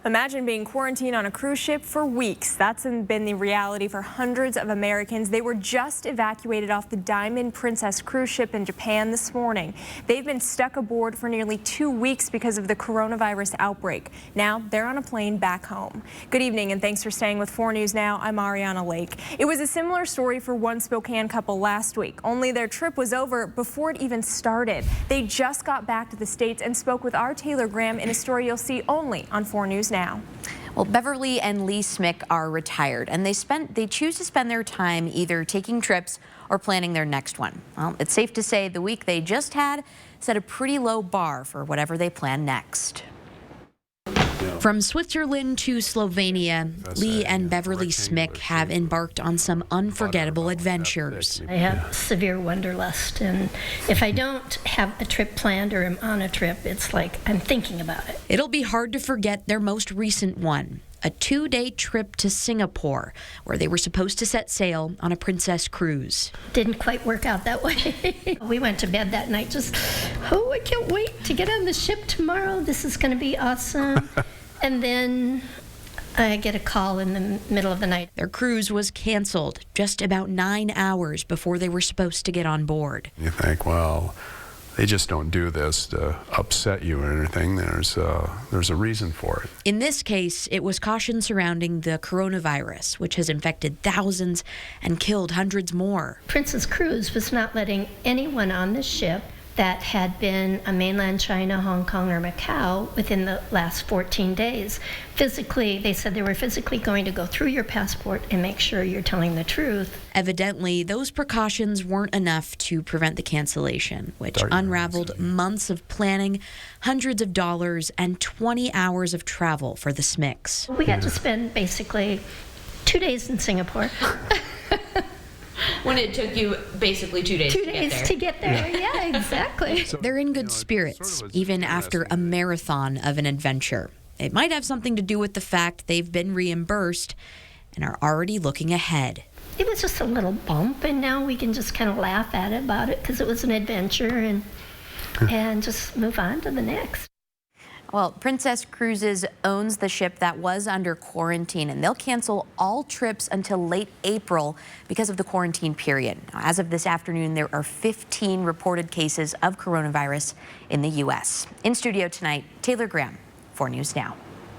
Imagine being quarantined on a cruise ship for weeks. That's been the reality for hundreds of Americans. They were just evacuated off the Diamond Princess cruise ship in Japan this morning. They've been stuck aboard for nearly 2 weeks because of the coronavirus outbreak. Now they're on a plane back home. Good evening and thanks for staying with 4 News Now. I'm Ariana Lake. It was a similar story for one Spokane couple last week, only their trip was over before it even started. They just got back to the States and spoke with our Taylor Graham in a story you'll see only on 4 News Now. Well, Beverly and Lee Smick are retired, and they choose to spend their time either taking trips or planning their next one. Well, it's safe to say the week they just had set a pretty low bar for whatever they plan next. From Switzerland to Slovenia, Lee and Beverly Smick have embarked on some unforgettable adventures. I have severe wanderlust, and if I don't have a trip planned or am on a trip, it's like I'm thinking about it. It'll be hard to forget their most recent one, a 2-day trip to Singapore, where they were supposed to set sail on a Princess cruise. Didn't quite work out that way. We went to bed that night just, I can't wait to get on the ship tomorrow. This is going to be awesome. And then I get a call in the middle of the night. Their cruise was canceled just about 9 hours before they were supposed to get on board. You think, well, they just don't do this to upset you or anything. There's a reason for it. In this case, it was caution surrounding the coronavirus, which has infected thousands and killed hundreds more. Princess Cruise was not letting anyone on the ship that had been a mainland China, Hong Kong, or Macau within the last 14 days. Physically, they said they were physically going to go through your passport and make sure you're telling the truth. Evidently, those precautions weren't enough to prevent the cancellation, which unraveled months of planning, hundreds of dollars, and 20 hours of travel for the Smicks. We got to spend basically 2 days in Singapore. When it took you basically 2 days to get there. 2 days to get there, yeah, exactly. They're in good spirits, even after a marathon of an adventure. It might have something to do with the fact they've been reimbursed and are already looking ahead. It was just a little bump, and now we can just kind of laugh at it about it because it was an adventure and just move on to the next. Well, Princess Cruises owns the ship that was under quarantine, and they'll cancel all trips until late April because of the quarantine period. Now, as of this afternoon, there are 15 reported cases of coronavirus in the U.S. In studio tonight, Taylor Graham, 4 News Now.